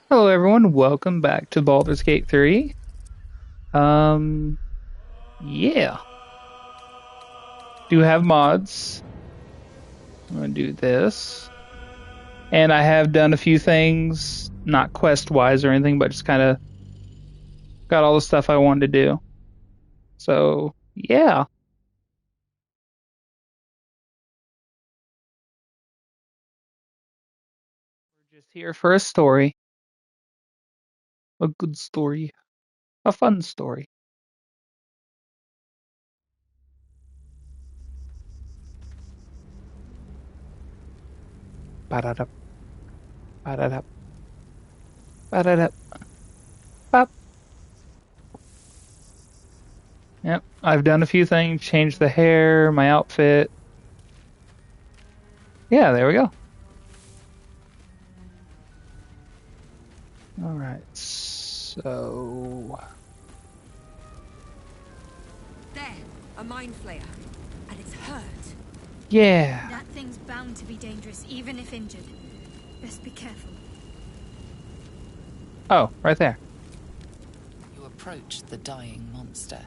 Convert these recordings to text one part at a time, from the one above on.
Hello everyone, welcome back to Baldur's Gate 3. Um, yeah. Do have mods. I'm gonna do this. And I have done a few things, not quest-wise or anything, but just kind of got all the stuff I wanted to do. So, yeah. We're just here for a story. A good story. A fun story. Ba-da-da, ba-da-da, ba-da-da, bop. Yep, I've done a few things, changed the hair, my outfit. Yeah, there we go. All right, so There, a mind flayer. And it's hurt. yeah. That thing's bound to be dangerous, even if injured. Best be careful. Oh, right there. You approach the dying monster.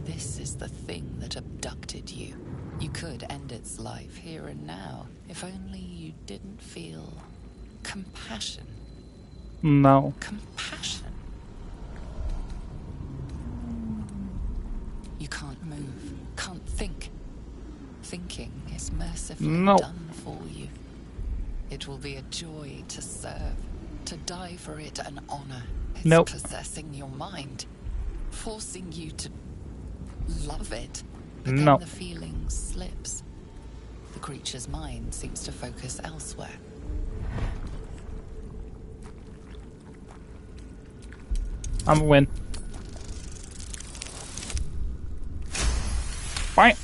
This is the thing that abducted you. You could end its life here and now, if only you didn't feel compassion. No. Compassion. You can't move, can't think. Thinking is mercifully No. done for you. It will be a joy to serve, to die for it an honor. It's Nope. possessing your mind, forcing you to love it. But No. then the feeling slips. The creature's mind seems to focus elsewhere. I'm gonna win. Right.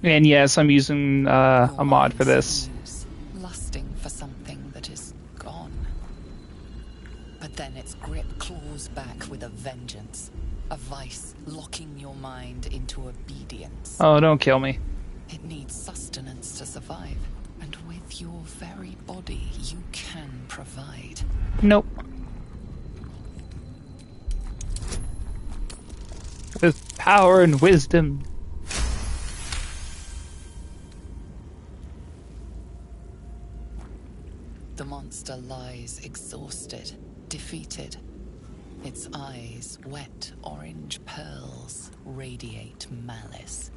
And yes, I'm using a Your mod for mind this. stews, lusting for something that is gone. But then its grip claws back with a vengeance. A vice locking your mind into obedience. Oh, don't kill me. It needs sustenance to survive. And with your very body, you can provide. Nope. With power and wisdom. The monster lies exhausted, defeated. Its eyes, wet orange pearls, radiate malice.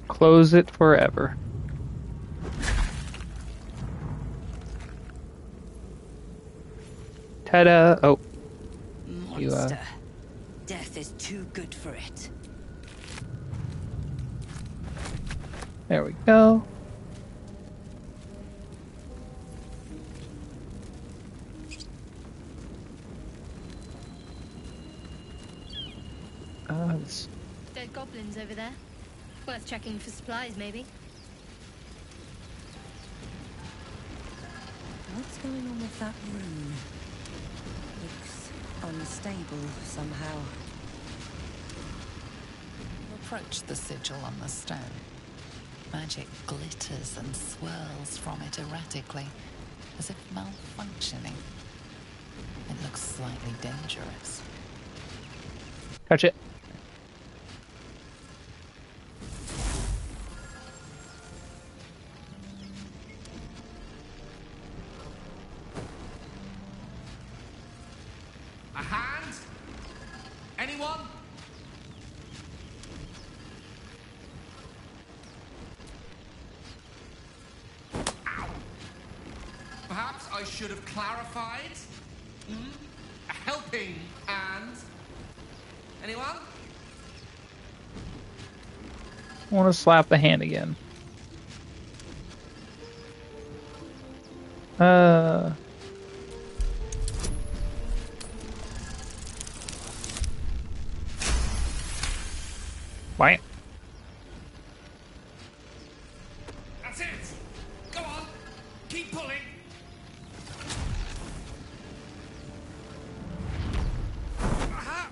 Close it forever. Ta-da. Oh. Monster. Death is too good for it. There we go. This- Dead goblins over there. Worth checking for supplies, maybe. What's going on with that room? Looks unstable somehow. You approach the sigil on the stone. Magic glitters and swirls from it erratically, as if malfunctioning. It looks slightly dangerous. Touch it. A hand? Anyone? Ow. Perhaps I should have clarified? A helping hand? Anyone? I want to slap the hand again. Why? That's it! Go on! Keep pulling! Aha!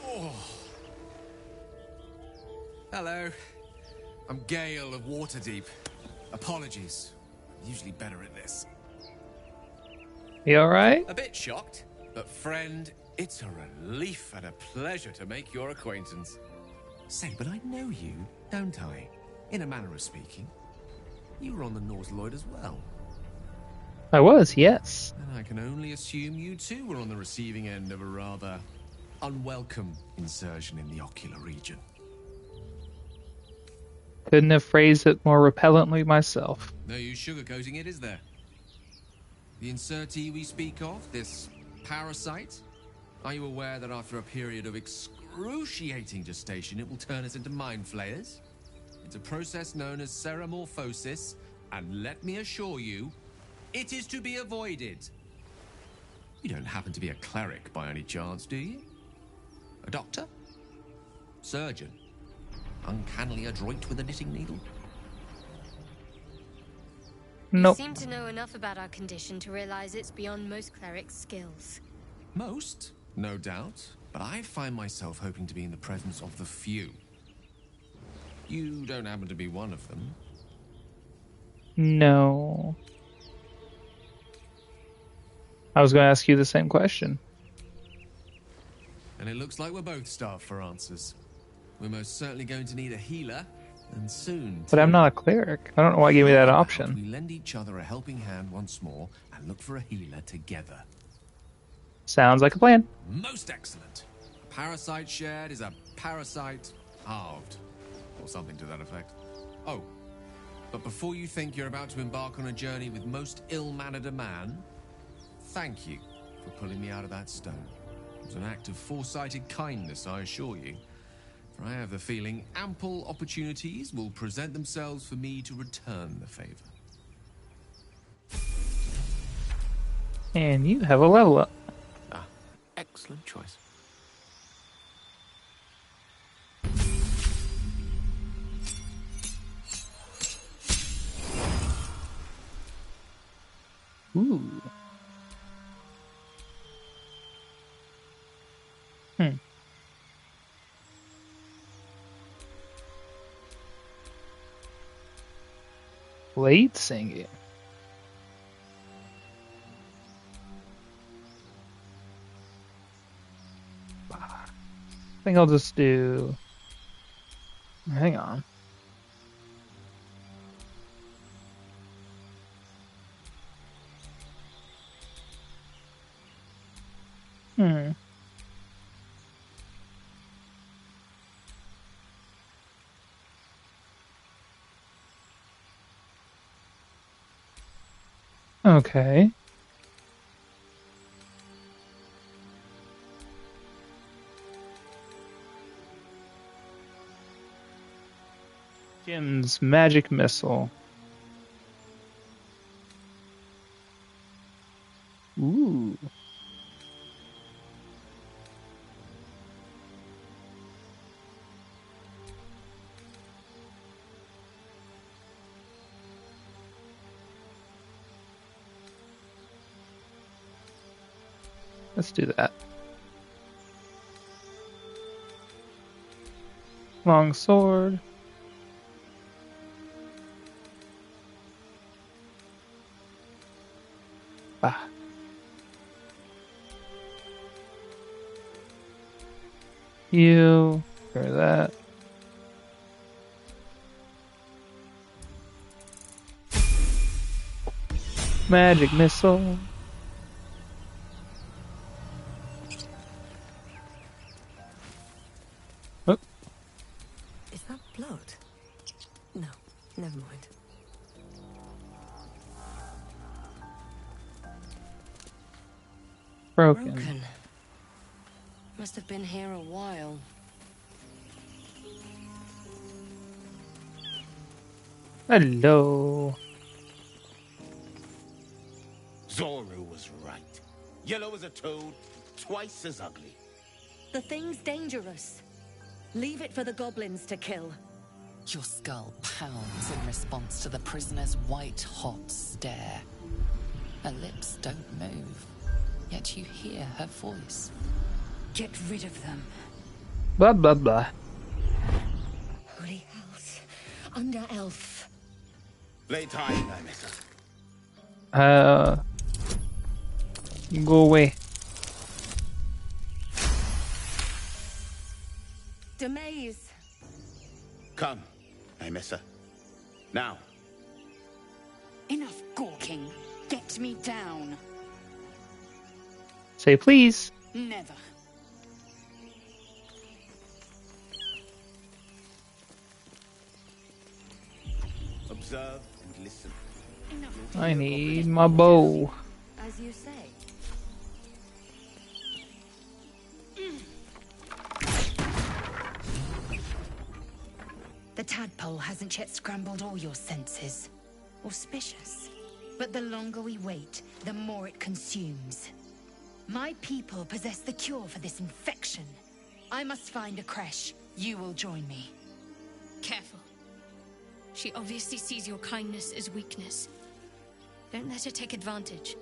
Oh. Hello. I'm Gale of Waterdeep. Apologies. I'm usually better at this. You alright? A bit shocked, but friend, it's a relief and a pleasure to make your acquaintance. Say, but I know you, don't I? In a manner of speaking. You were on the Norse Lloyd as well. I was, yes. And I can only assume you too were on the receiving end of a rather unwelcome insertion in the ocular region. Couldn't have phrased it more repellently myself. No use sugarcoating it, is there? The insertee we speak of, this parasite, are you aware that after a period of excruciating gestation, it will turn us into mind flayers? It's a process known as ceramorphosis, and let me assure you, it is to be avoided. You don't happen to be a cleric by any chance, do you? A doctor? Surgeon? Uncannily adroit with a knitting needle? Nope. You seem to know enough about our condition to realize it's beyond most clerics' skills. Most, no doubt, but I find myself hoping to be in the presence of the few. You don't happen to be one of them. No. I was going to ask you the same question. And it looks like we're both starved for answers. We're most certainly going to need a healer, and soon. But I'm not a cleric. I don't know why you gave me that How option. about we lend each other a helping hand once more and look for a healer together. Sounds like a plan. Most excellent. A parasite shared is a parasite halved. Or something to that effect. Oh, but before you think you're about to embark on a journey with most ill-mannered a man, thank you for pulling me out of that stone. It was an act of foresighted kindness, I assure you. For I have the feeling ample opportunities will present themselves for me to return the favor. And you have a level up. Ah, excellent choice. Ooh. Late singing. I think I'll just do... Hang on. Okay. Jim's magic missile. Ooh. Let's do that. Long sword. Ah. You. Or that. Magic missile. Oh. Is that blood? No, never mind. Broken. Must have been here a while. Hello. Zoru was right. Yellow as a toad, twice as ugly. The thing's dangerous. Leave it for the goblins to kill. Your skull pounds in response to the prisoner's white-hot stare. Her lips don't move, yet you hear her voice. Get rid of them. Blah, blah, blah. under elf. Lay time, I miss. Go away. Demaze. Come, I miss her. Now. Enough gawking. Get me down. Say please. Never. Observe and listen. Enough. I need my bow. As you say. The tadpole hasn't yet scrambled all your senses. Auspicious. But the longer we wait, the more it consumes. My people possess the cure for this infection. I must find a creche. You will join me. Careful. She obviously sees your kindness as weakness. Don't let her take advantage.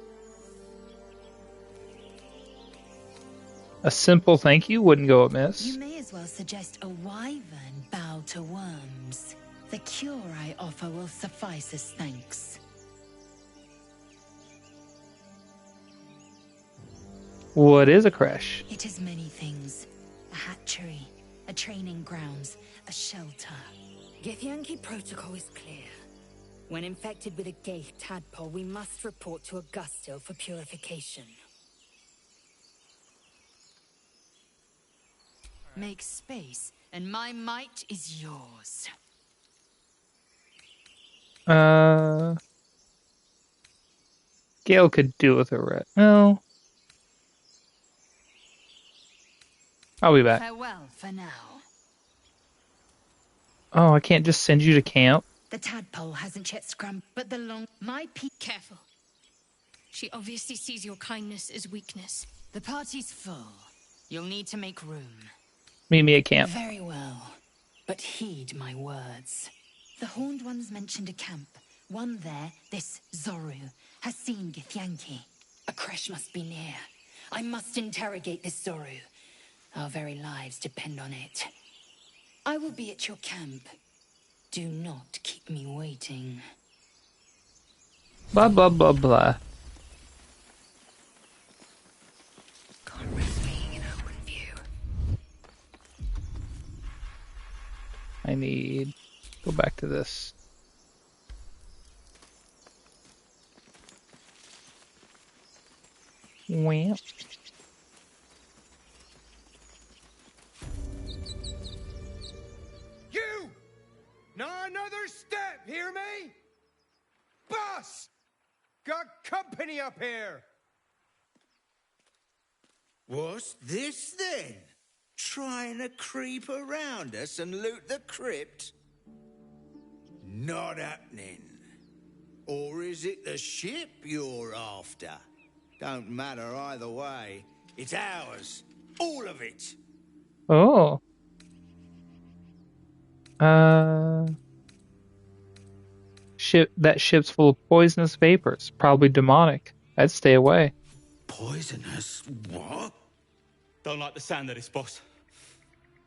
A simple thank you wouldn't go amiss. You may as well suggest a wyvern bow to worms. The cure I offer will suffice as thanks. What is a creche? It is many things. A hatchery, a training grounds, a shelter. Githyanki protocol is clear. When infected with a ghaik tadpole, we must report to Augustil for purification. Make space, and my might is yours. Gale could do with a red. No. I'll be back. Farewell for now. Oh, I can't just send you to camp. The tadpole hasn't yet scrambled, but the long... My Careful. She obviously sees your kindness as weakness. The party's full. You'll need to make room. Meet me at camp. Very well. But heed my words. The Horned Ones mentioned a camp. One there, this Zoru, has seen Githyanki. A creche must be near. I must interrogate this Zoru. Our very lives depend on it. I will be at your camp. Do not keep me waiting. Blah, blah, blah, blah. Can't risk being in open view. I need... Go back to this. Wham. You! Not another step, hear me? Boss! Got company up here! What's this then? Trying to creep around us and loot the crypt? Not happening. Or is it the ship you're after? Don't matter either way. It's ours. All of it. Oh. That ship's full of poisonous vapors. Probably demonic. I'd stay away. Poisonous? What? Don't like the sound of this, boss.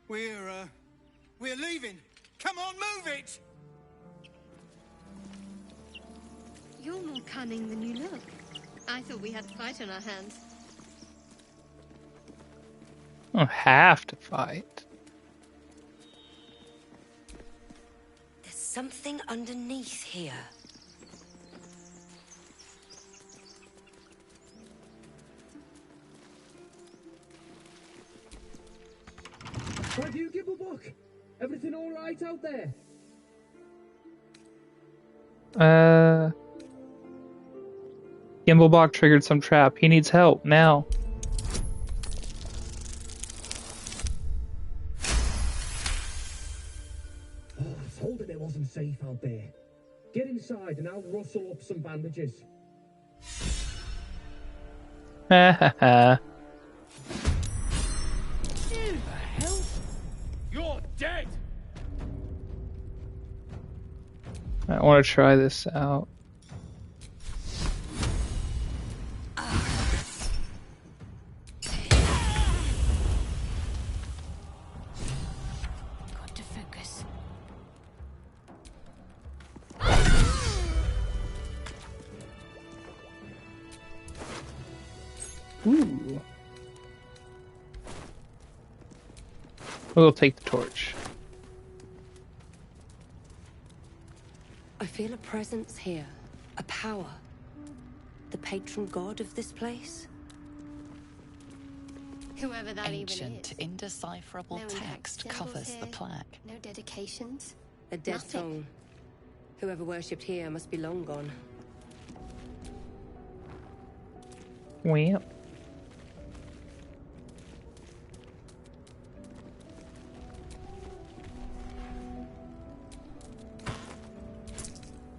We're leaving. Come on, move it! You're more cunning than you look. I thought we had a fight on our hands. I don't have to fight. There's something underneath here. Have you give a book? Everything all right out there? Gimblebach triggered some trap. He needs help now. Oh, I told him it wasn't safe out there. Get inside and I'll rustle up some bandages. Ha ha ha. You're dead! I want to try this out. Got to focus. Ooh. We'll take the torch. I feel a presence here, a power. The patron god of this place? Whoever that Ancient, even is. indecipherable No text index covers symbols the here, plaque. No dedications. A dead Nothing. tongue. Whoever worshipped here must be long gone. Well.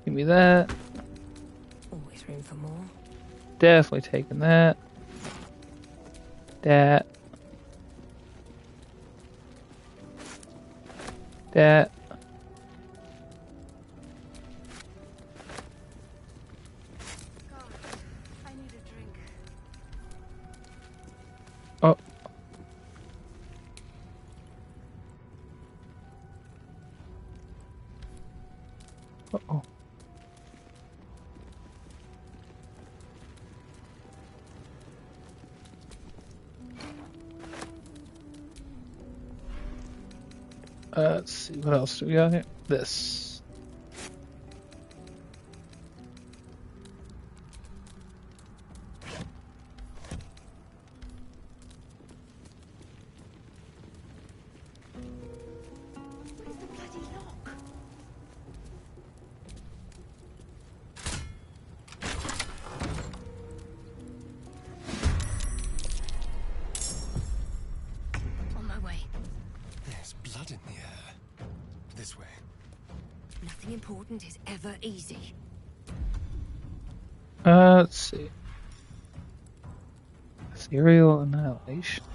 Give me that. Always room for more. Definitely taking that. That. That. God, I need a drink. Oh. Uh-oh. Let's see, what else do we got here? This. Where's the bloody lock? On my way. There's blood in the air. This way. Nothing important is ever easy. Let's see. Serial annihilation.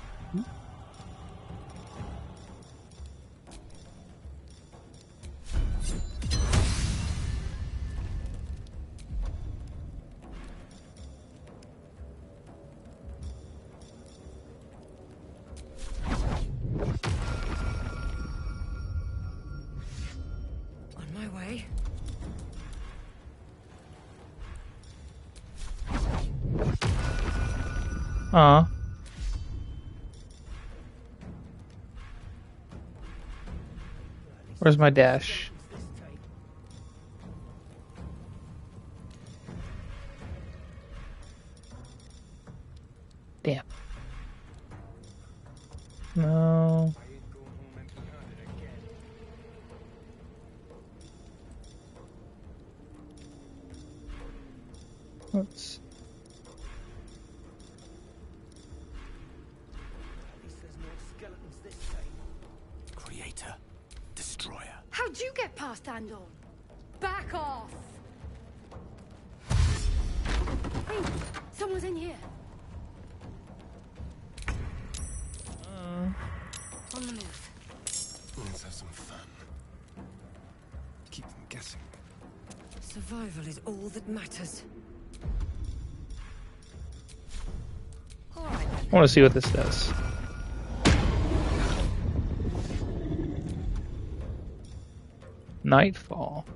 On my way. Where's my dash? Damn. No. Let's. Creator. Destroyer. How'd you get past Andor? Back off! Hey, someone's in here. On the move. Let's have some fun. Keep them guessing. Survival is all that matters. All right. I want to see what this does. Nightfall.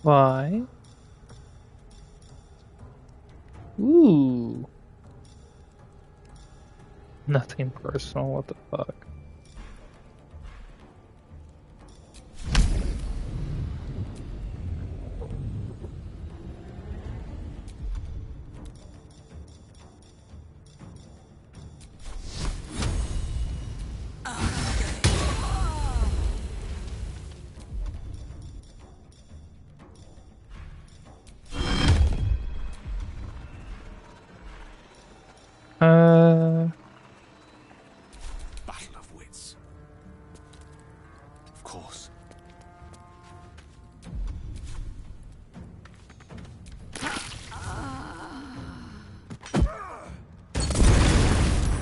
Why? Ooh. Nothing personal, what the fuck? Battle of wits. Of course.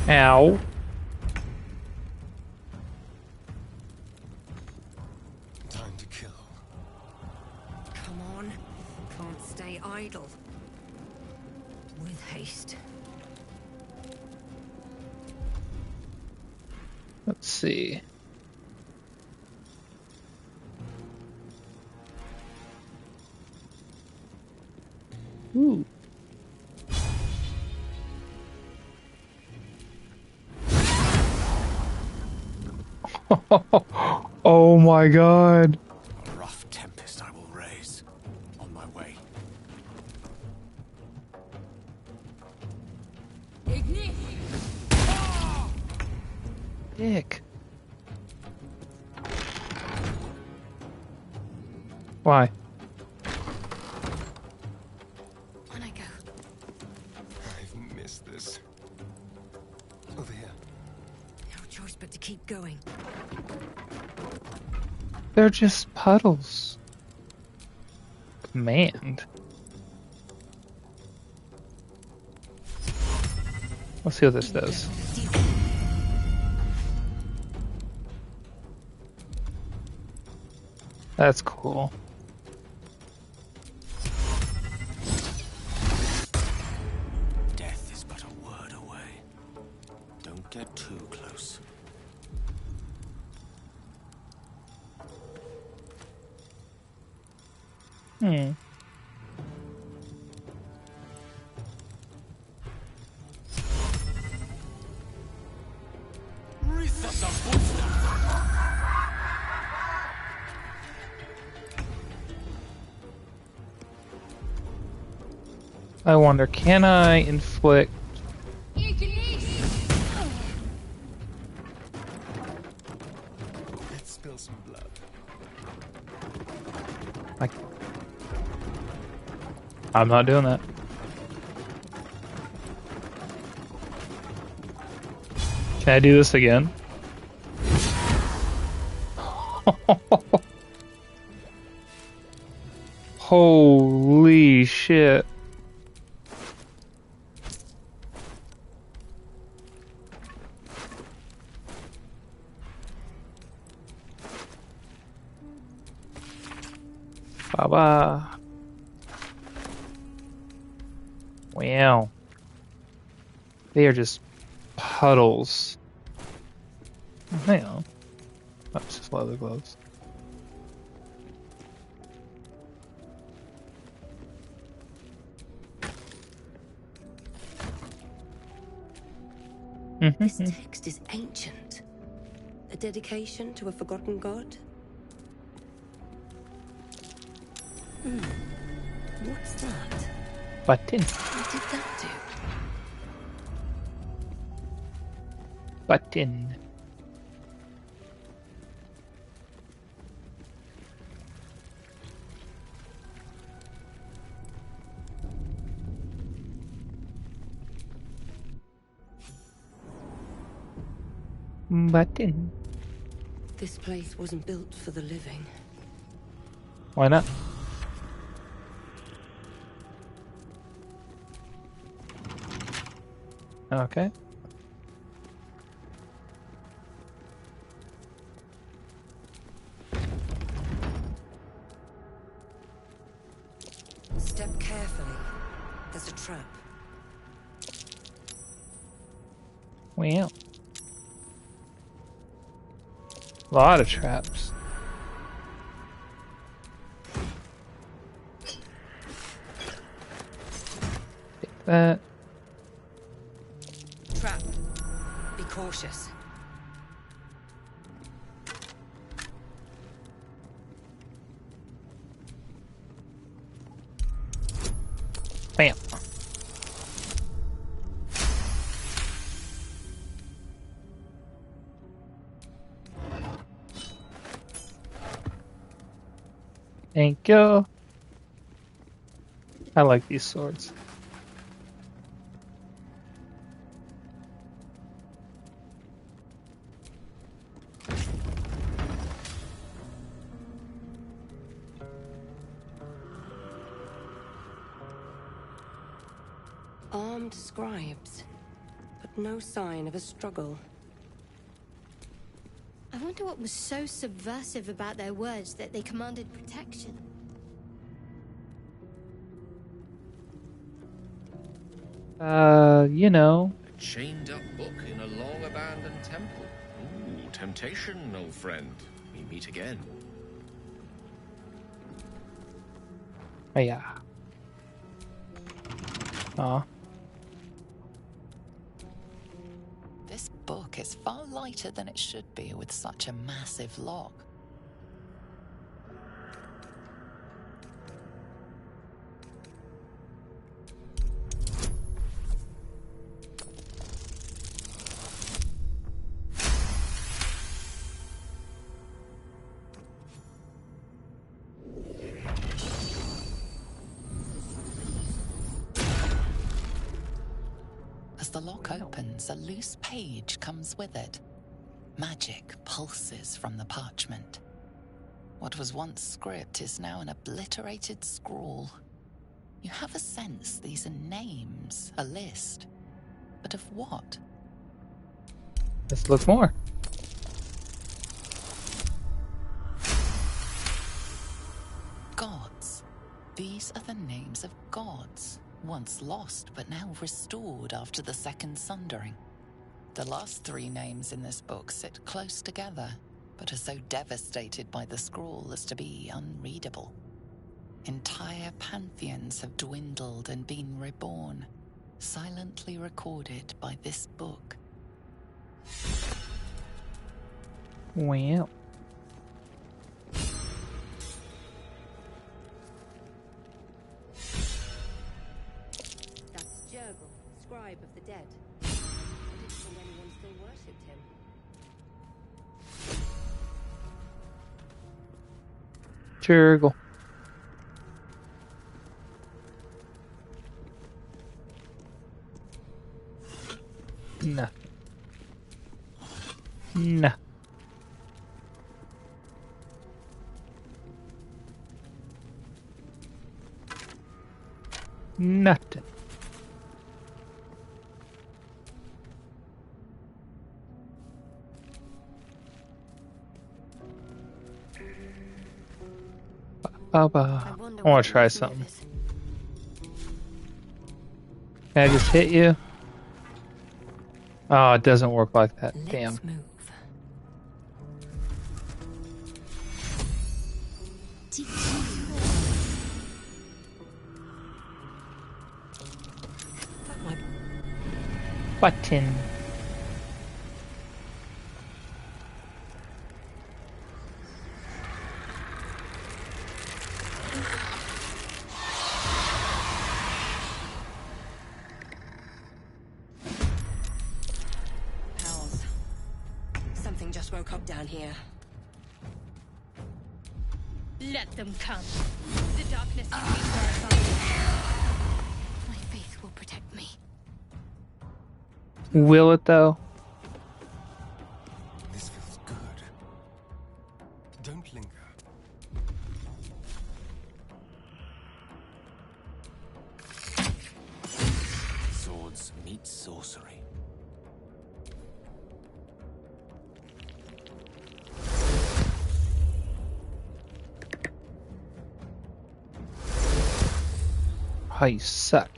Ow. Time to kill. Come on. Can't stay idle. With haste. Let's see. Ooh. Oh my god. A rough tempest I will raise on my way. Dick. Why? On I go. I've missed this. Over here. No choice but to keep going. They're just puddles. Command. Let's see what this does. That's cool. Death is but a word away. Don't get too close. Hmm. I wonder, can I inflict... Let's spill some blood. I'm not doing that. Can I do this again? Holy shit. Baba. Wow. They are just puddles. Hang on. That's just leather gloves. This text is ancient. A dedication to a forgotten god? What's that? Button. What did that do? Button. Button. This place wasn't built for the living. Why not? Okay. Step carefully. There's a trap. Wow. A lot of traps. Take that. Trap. Be cautious. Bam. Thank you. I like these swords. Armed scribes, but no sign of a struggle. I wonder what was so subversive about their words that they commanded protection. You know. A chained up book in a long abandoned temple. Ooh, temptation, old friend. We meet again. Oh, yeah. Aw. This book is far lighter than it should be with such a massive lock. As the lock opens, a loose page comes with it. Magic pulses from the parchment. What was once script is now an obliterated scrawl. You have a sense these are names, a list. But of what? Let's look more. Gods. These are the names of gods, once lost but now restored after the Second Sundering. The last three names in this book sit close together, but are so devastated by the scrawl as to be unreadable. Entire pantheons have dwindled and been reborn, silently recorded by this book. Well. That's Jurgle, scribe of the dead. I didn't think anyone still worshipped him. Jurgle. Nah. Nah. Nothing. I want to try something. Can I just hit you? Oh, it doesn't work like that. Damn. Let's move. Button. Pals, something just woke up down here. Let them come. The darkness can be terrifying. My faith will protect me. Will it though? This feels good. Don't linger. Swords meet sorcery. Oh, you suck.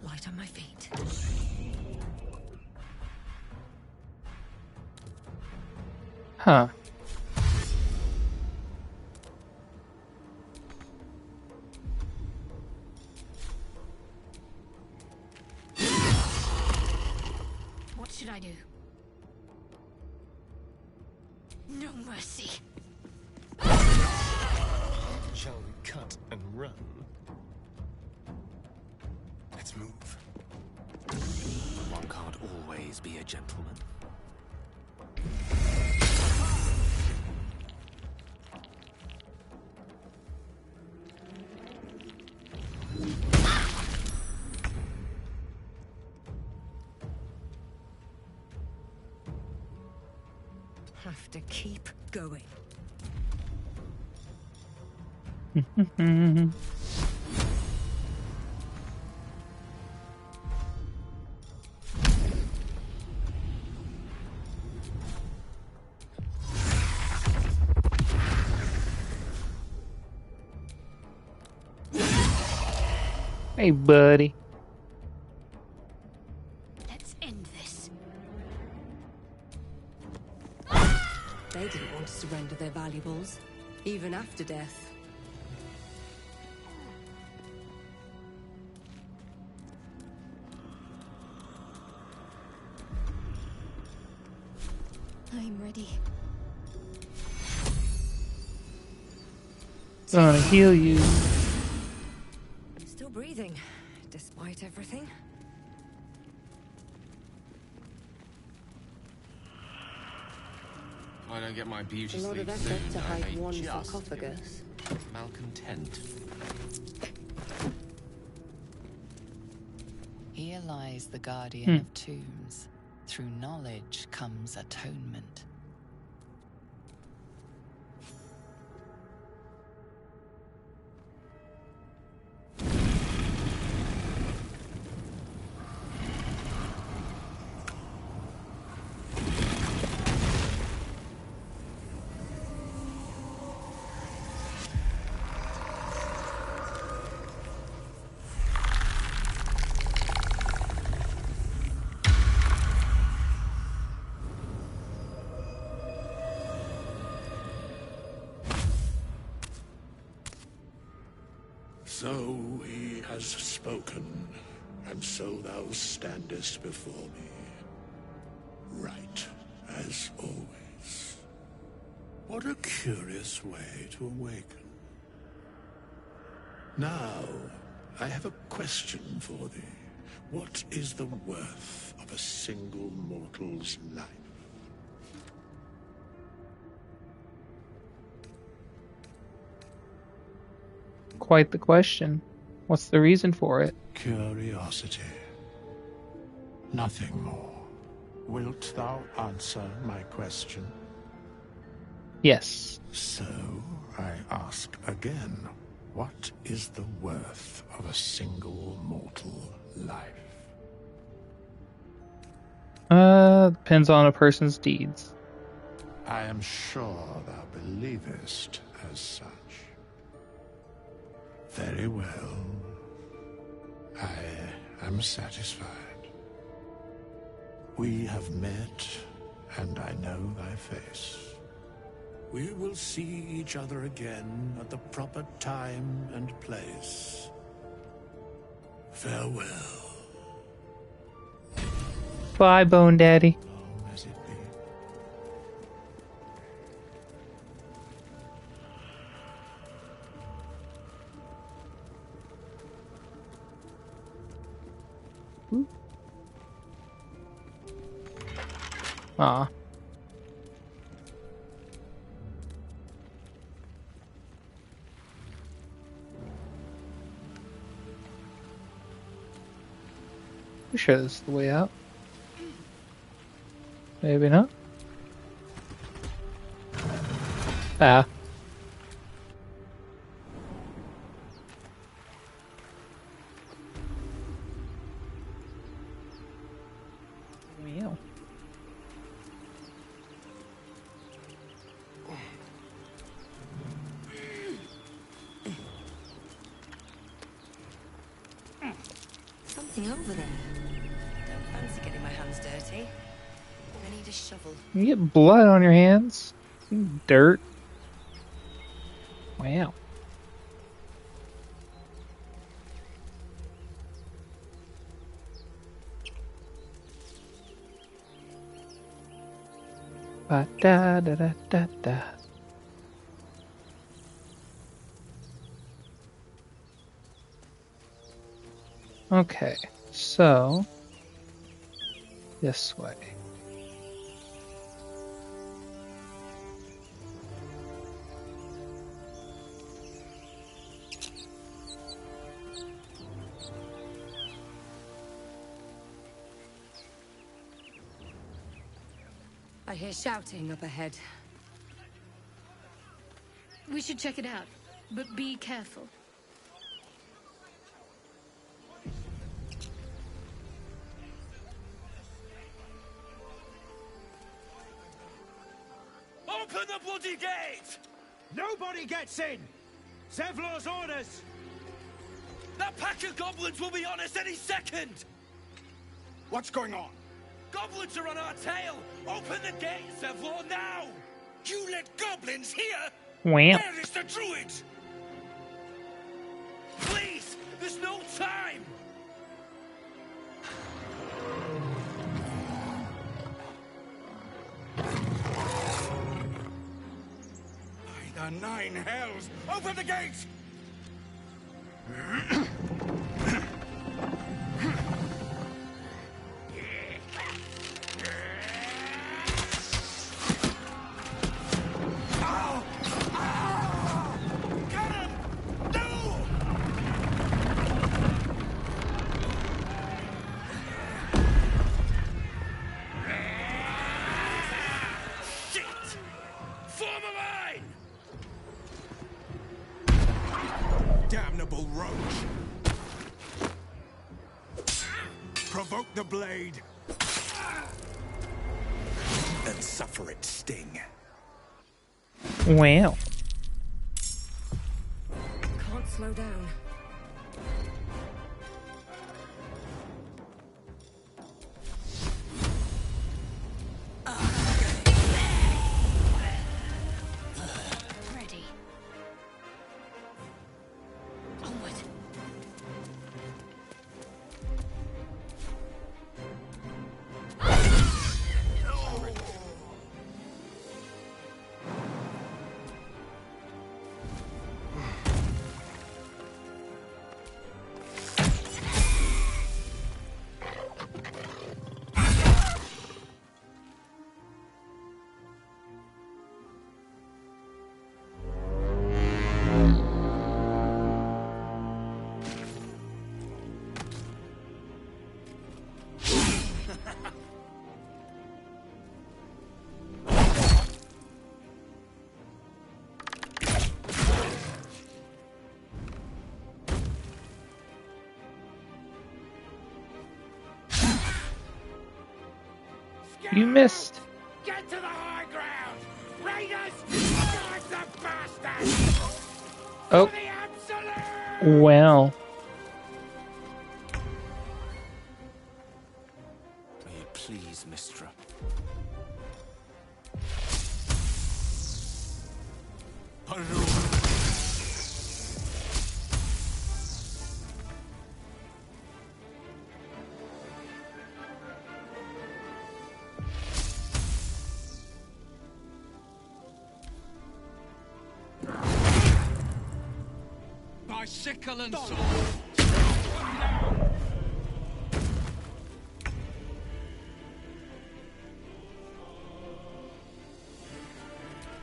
Light on my feet. Huh. What should I do? No mercy. Shall we cut and run? Let's move. One can't always be a gentleman. Have to keep going. Hey, buddy. Let's end this. They didn't want to surrender their valuables, even after death. I'm ready. Gonna heal you. Still breathing, despite everything. I don't get my beauty A lot sleep of soon. effort to I hide may one just sarcophagus. malcontent. Here lies the guardian of tombs. Through knowledge comes atonement. So he has spoken, and so thou standest before me. Right, as always. What a curious way to awaken. Now, I have a question for thee. What is the worth of a single mortal's life? Quite the question. What's the reason for it? Curiosity. Nothing more. Wilt thou answer my question? Yes. So, I ask again, what is the worth of a single mortal life? Depends on a person's deeds. I am sure thou believest as such. Very well. I am satisfied. We have met, and I know thy face. We will see each other again at the proper time and place. Farewell. Bye, Bone Daddy. Long as it be. Aw. You sure this is the way out? Maybe not. Ah. Meow. Something over there. Don't fancy getting my hands dirty. I need a shovel. You get blood on your hands. Dirt. Wow. Ba da da da da da. Okay, so this way. I hear shouting up ahead. We should check it out, but be careful. Open the bloody gate! Nobody gets in! Zevlor's orders! The pack of goblins will be on us any second! What's going on? Goblins are on our tail! Open the gate, Zevlor, now! You let goblins here? Wham. Where is the druid? Please! There's no time! By the 9 hells! Open the gate! Damnable roach! Provoke the blade! And suffer its sting. Wow. Can't slow down. Ready. Onward. You missed. Get to the high ground! Raiders! Drive the bastards! Oh. For the absolute! Well. May it please, Mistra. By sickle and sword!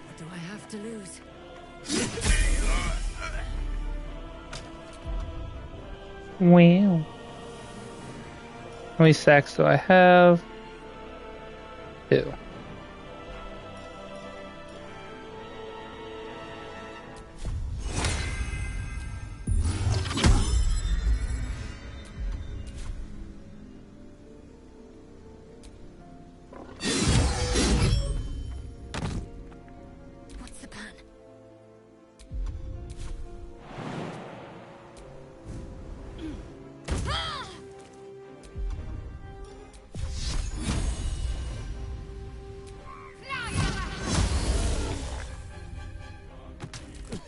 What do I have to lose? Wow. How many sacks do I have? 2. What's the plan?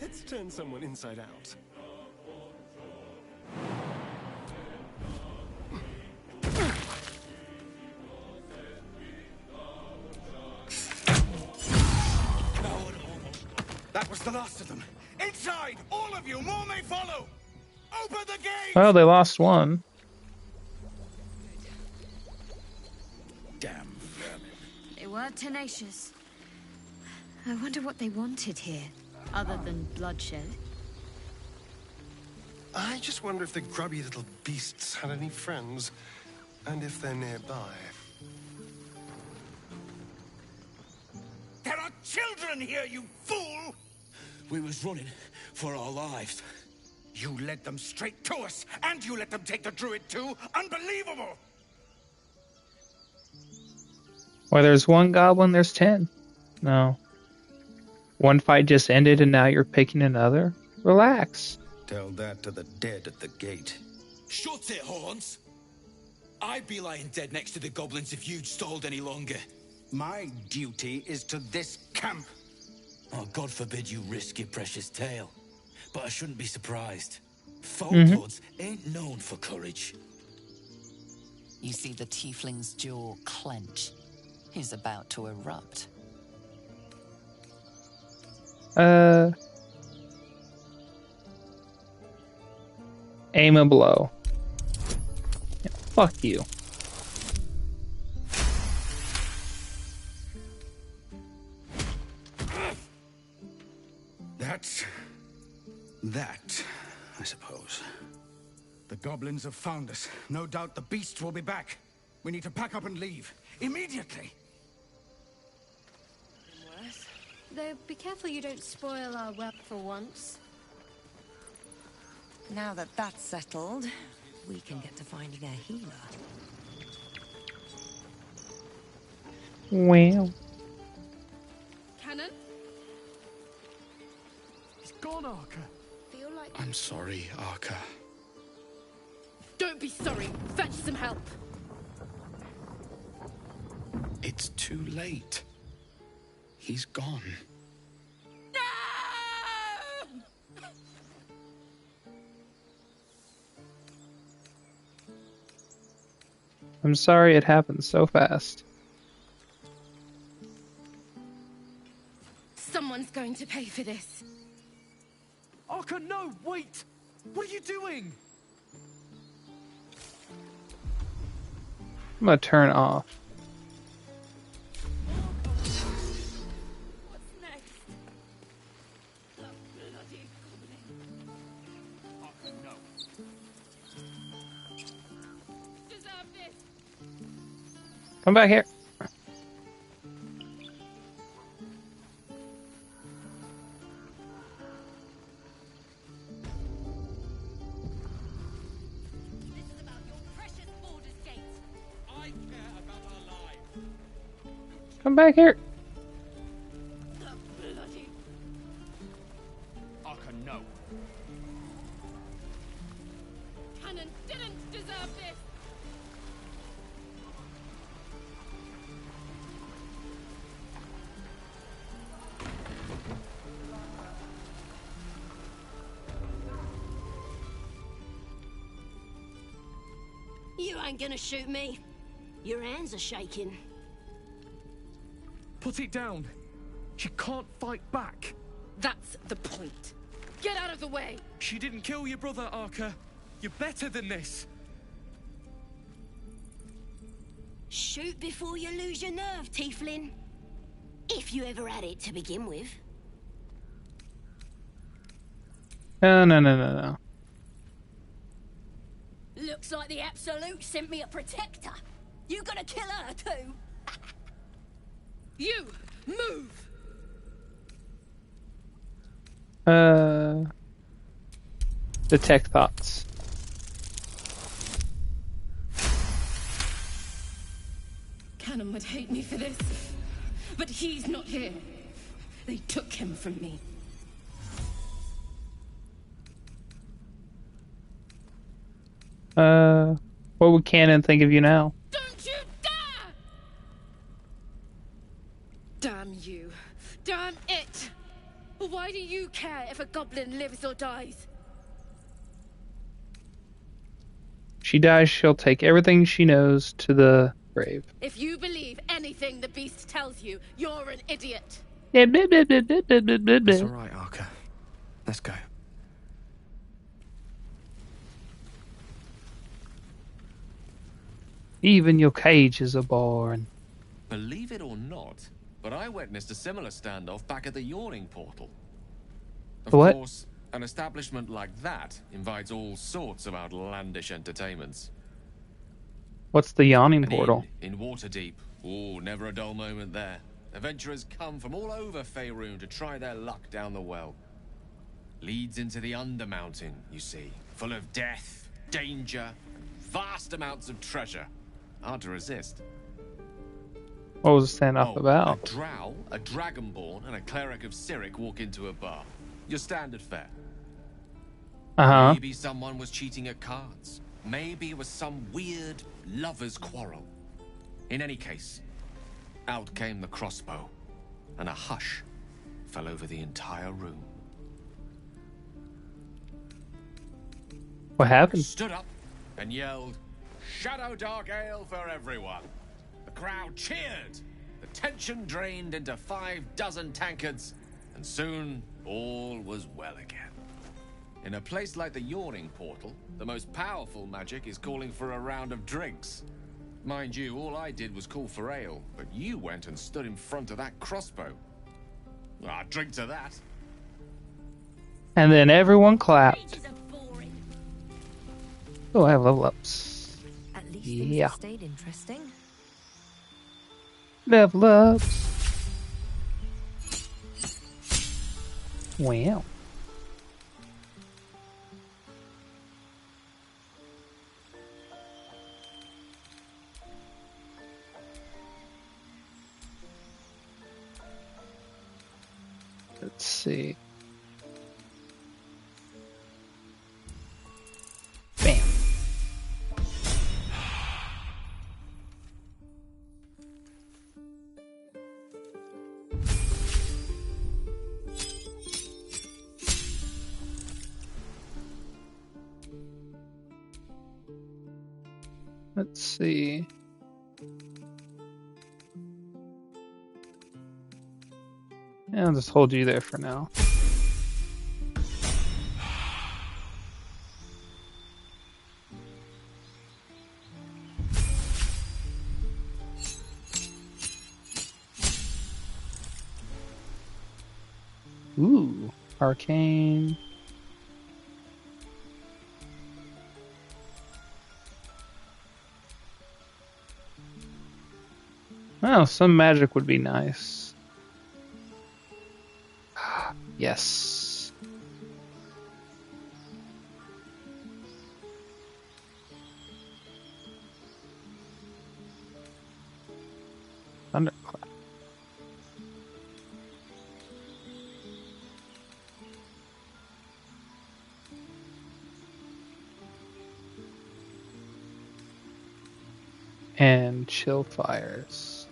Let's turn someone inside out. That was the last of them. Inside! All of you! More may follow! Open the gate! Well, they lost one. Damn vermin. They were tenacious. I wonder what they wanted here, other than bloodshed. I just wonder if the grubby little beasts had any friends, and if they're nearby. There are children here, you fool! We was running for our lives. You led them straight to us, and you let them take the druid too? Unbelievable! Where there's one goblin, there's 10. No. One fight just ended and now you're picking another? Relax. Tell that to the dead at the gate. Shut it, Horns! I'd be lying dead next to the goblins if you'd stalled any longer. My duty is to this camp. Oh, God forbid you risk your precious tail. But I shouldn't be surprised. Mm-hmm. Full-bloods ain't known for courage. You see the tiefling's jaw clench. He's about to erupt. Aim a blow. Yeah, fuck you. That, I suppose. The goblins have found us. No doubt the beasts will be back. We need to pack up and leave. Immediately! Worse. Though, be careful you don't spoil our work for once. Now that that's settled, we can get to finding a healer. Well. Cannon? It's gone, Arca. Feel like... I'm sorry, Arca. Don't be sorry. Fetch some help. It's too late. He's gone. I'm sorry it happened so fast. Someone's going to pay for this. Arca, no, wait! What are you doing? I'm gonna turn off. What's next? The bloody goblin. Arca, no. Deserve this. Come back here. This is about your precious Baldur's Gate. I care about our lives. Come back here. The bloody... Arca, no. Cannon didn't deserve this. You ain't gonna shoot me. Your hands are shaking. Put it down. She can't fight back. That's the point. Get out of the way. She didn't kill your brother, Arca. You're better than this. Shoot before you lose your nerve, Tiefling. If you ever had it to begin with. No, no, no, no, no. Looks like the Absolute sent me a protector. You gonna kill her too? You move. Detect thoughts. Cannon would hate me for this, but he's not here. They took him from me. What would Cannon think of you now? Don't you dare! Damn you. Damn it! Why do you care if a goblin lives or dies? She dies, she'll take everything she knows to the grave. If you believe anything the beast tells you, you're an idiot. It's all right, Arca. Let's go. Even your cages are boring. Believe it or not, but I witnessed a similar standoff back at the Yawning Portal. Of What? course, an establishment like that invites all sorts of outlandish entertainments. What's the yawning An portal? inn in Waterdeep. Oh, never a dull moment there. Adventurers come from all over Faerun to try their luck down the well. Leads into the Undermountain, you see. Full of death, danger, and vast amounts of treasure. Hard to resist. What was the standoff about? A drow, a dragonborn, and a cleric of Cyric walk into a bar. Your standard fare. Uh-huh. Maybe someone was cheating at cards. Maybe it was some weird lover's quarrel. In any case, out came the crossbow, and a hush fell over the entire room. What happened? Stood up and yelled, "Shadow Dark Ale for everyone!" The crowd cheered. The tension drained into 6 tankards, and soon all was well again. In a place like the Yawning Portal, the most powerful magic is calling for a round of drinks. Mind you, all I did was call for ale, but you went and stood in front of that crossbow. Ah, drink to that. And then everyone clapped. Oh, I have level ups. At least Yeah. things stayed interesting. Level ups. Wow. Let's see. Bam. Let's see. Yeah, I'll just hold you there for now. Ooh, arcane. Oh, some magic would be nice. Yes. Thunderclap. And chill fires.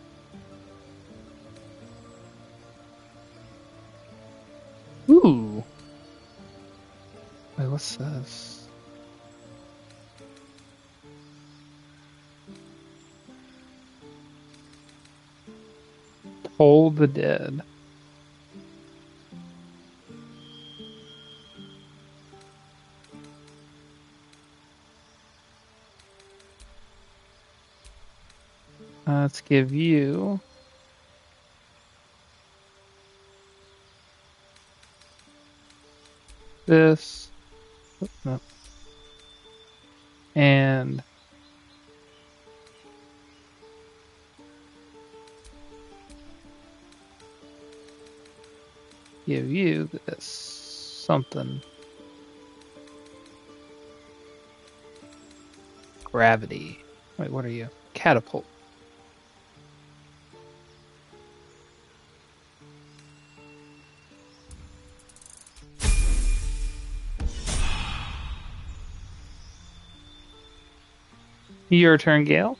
Ooh. Wait, what's this? Toll the Dead. Let's give you this. No. And give you this something. Gravity. Wait, what are you? Catapult. Your turn, Gale.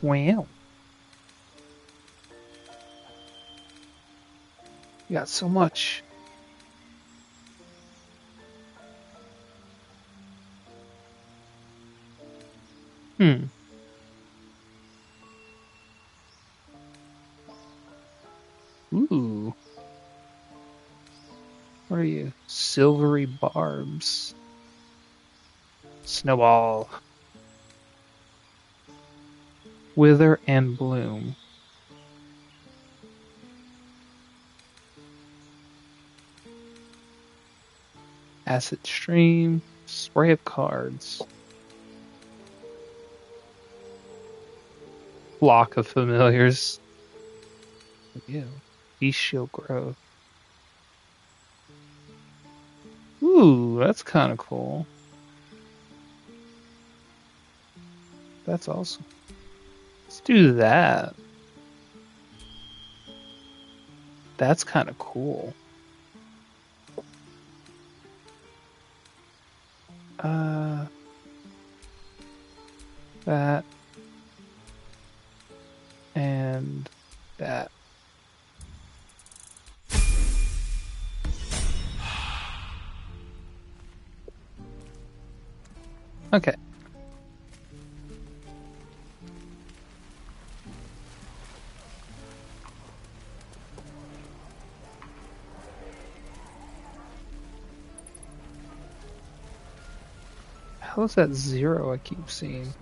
Wow. You got so much. Hmm. Ooh. What are you? Silvery barbs. Snowball. Wither and bloom. Acid stream. Spray of cards. Flock of familiars. Ew. Bestial growth. Ooh, that's kind of cool. That's awesome. Let's do that. That's kind of cool. That and that. Okay. How's that 0 I keep seeing?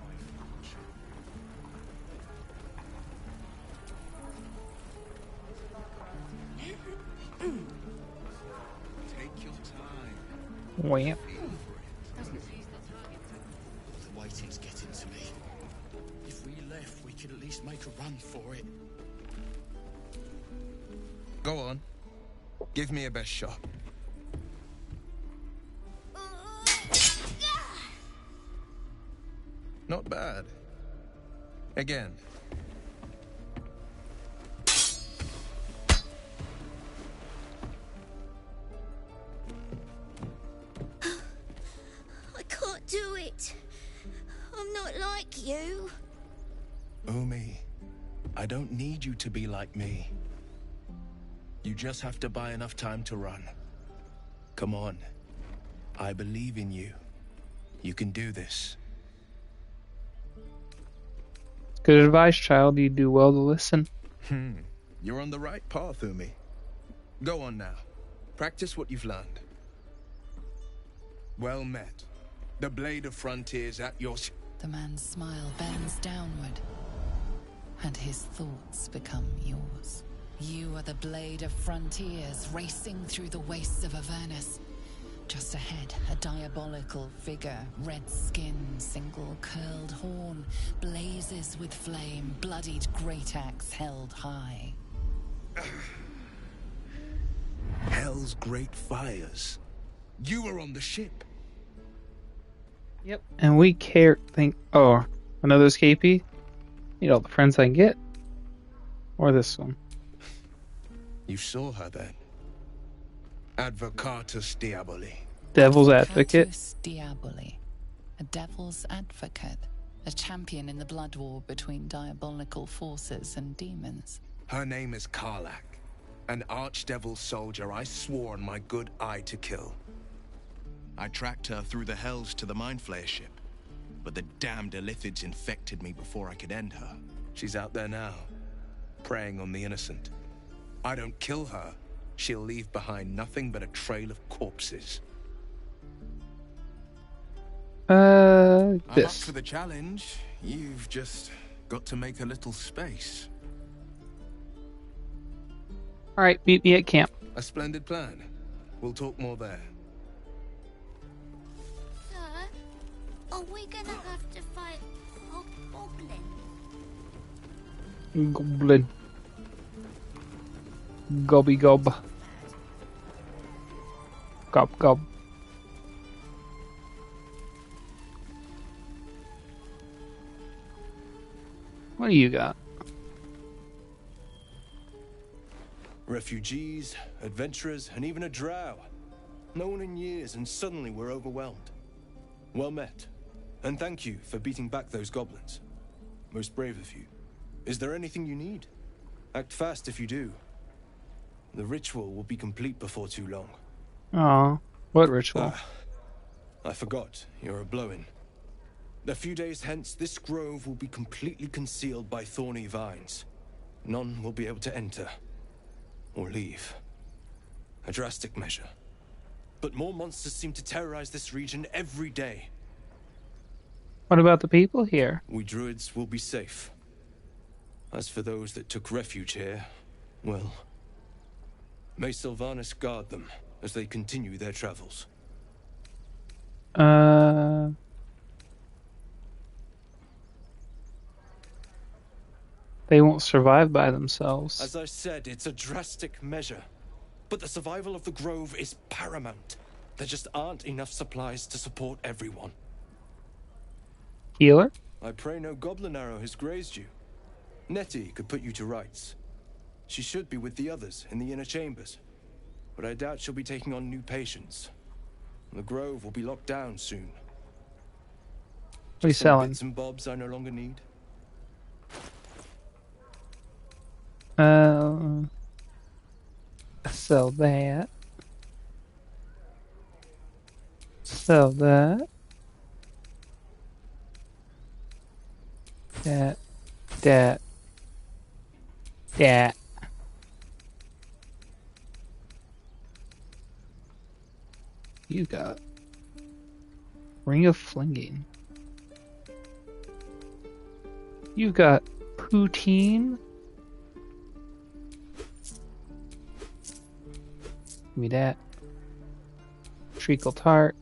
Take your time. Wham. The waiting's getting to me. If we left, we could at least make a run for it. Go on. Give me a best shot. Not bad. Again. I can't do it. I'm not like you. Umi, I don't need you to be like me. You just have to buy enough time to run. Come on. I believe in you. You can do this. Good advice, child. You do well to listen. You're on the right path, Umi. Go on now. Practice what you've learned. Well met. The blade of frontiers at your... The man's smile bends downward, and his thoughts become yours. You are the blade of frontiers racing through the wastes of Avernus. Just ahead, a diabolical figure, red skin, single curled horn, blazes with flame, bloodied great axe held high. Hell's great fires. You were on the ship. Yep. And we think, oh, another escapee? Need all the friends I can get. Or this one. You saw her then. Advocatus Diaboli. Devil's advocate. Advocatus Diaboli. A devil's advocate. A champion in the blood war between diabolical forces and demons. Her name is Karlach. An archdevil soldier I swore on my good eye to kill. I tracked her through the hells to the Mind Flayer ship, but the damned Illithids infected me before I could end her. She's out there now, preying on the innocent. I don't kill her, she'll leave behind nothing but a trail of corpses. I'm up This. for the challenge. You've just got to make a little space. Alright, meet me at camp. A splendid plan. We'll talk more there. Sir, are we gonna have to fight Goblin? Goblin. Gobby gob. Gob gob. What do you got? Refugees, adventurers, and even a drow. No one in years, and suddenly we're overwhelmed. Well met. And thank you for beating back those goblins. Most brave of you. Is there anything you need? Act fast if you do. The ritual will be complete before too long. Aw, what ritual? I forgot. You're a blow-in. A few days hence, this grove will be completely concealed by thorny vines. None will be able to enter. Or leave. A drastic measure. But more monsters seem to terrorize this region every day. What about the people here? We druids will be safe. As for those that took refuge here, well... may Sylvanas guard them as they continue their travels. They won't survive by themselves. As I said, it's a drastic measure. But the survival of the grove is paramount. There just aren't enough supplies to support everyone. Healer? I pray no goblin arrow has grazed you. Nettie could put you to rights. She should be with the others in the inner chambers. But I doubt she'll be taking on new patients. The grove will be locked down soon. What are you Just some selling? bits and bobs I no longer need. Sell that. Sell that. That. You got Ring of Flinging. You got Poutine. Give me that. Treacle Tart.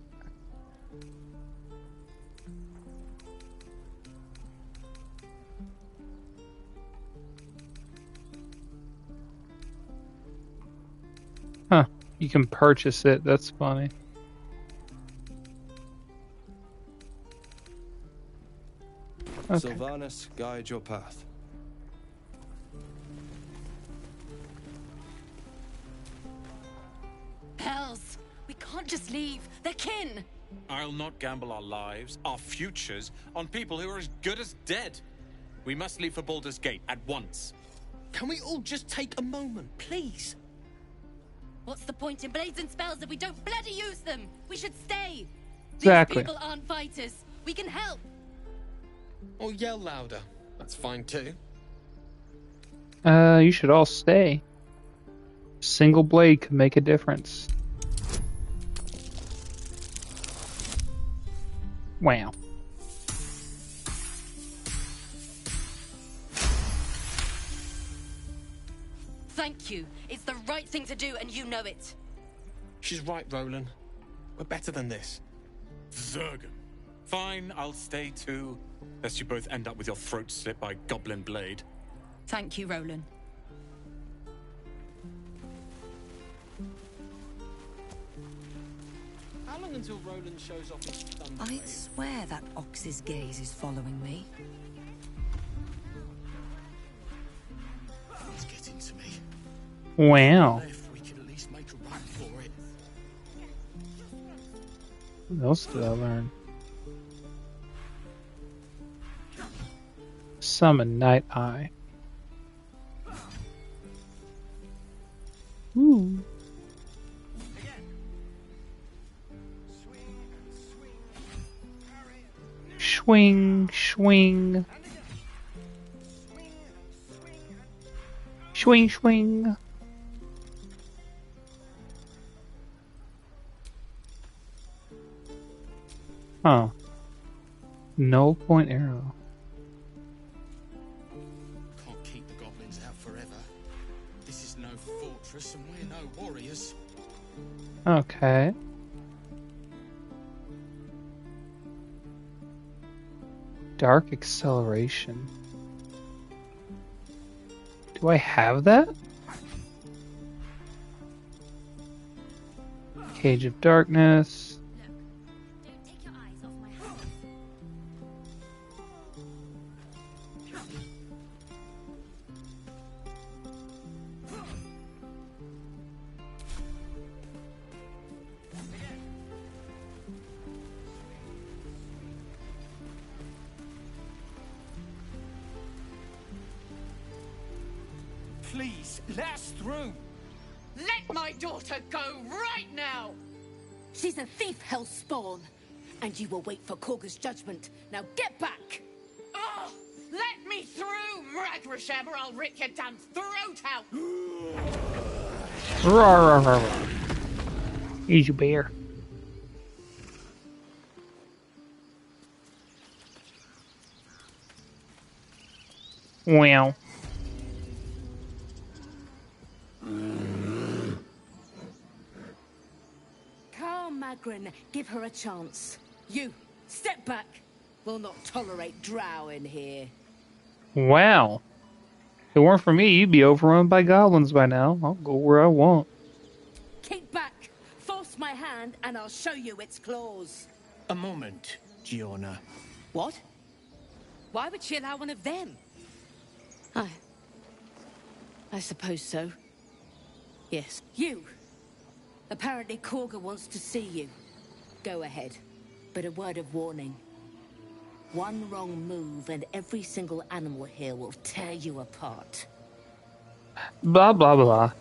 Huh. You can purchase it. That's funny. Okay. Sylvanas, guide your path. Hells! We can't just leave. They're kin! I'll not gamble our lives, our futures, on people who are as good as dead. We must leave for Baldur's Gate at once. Can we all just take a moment, please? What's the point in blades and spells if we don't bloody use them? We should stay. Exactly. These people aren't fighters. We can help. Or yell louder. That's fine too. You should all stay. Single blade could make a difference. Wow. Thank you. It's the right thing to do, and you know it. She's right, Roland. We're better than this. Zergan. Fine, I'll stay too. Lest you both end up with your throat slit by Goblin Blade. Thank you, Roland. How long until Roland shows off his thumb? I swear that ox's gaze is following me. It's getting to me. Wow. If we could at least make a run for it. What else did I learn? Summon Night Eye. Ooh. Swing, swing. Swing, swing. Huh. No point arrow. Can't keep the goblins out forever. This is no fortress and we're no warriors. Okay. Dark acceleration. Do I have that? Cage of Darkness. Don't take your eyes off my hand. Please, let us through. Let my daughter go right now! She's a thief, hell spawn. And you will wait for Korga's judgment. Now get back! Oh, let me through, Mragrasham, or I'll rip your damn throat out! Rawr, rawr, rawr, rawr. Easy bear. Wow. Calm, Magrin. Give her a chance. You, step back. We'll not tolerate drow in here. Wow. If it weren't for me, you'd be overrun by goblins by now. I'll go where I want. Keep back. Force my hand and I'll show you its claws. A moment, Giona. What? Why would she allow one of them? I suppose so. Yes. You! Apparently Korga wants to see you. Go ahead. But a word of warning. One wrong move and every single animal here will tear you apart. Blah, blah, blah.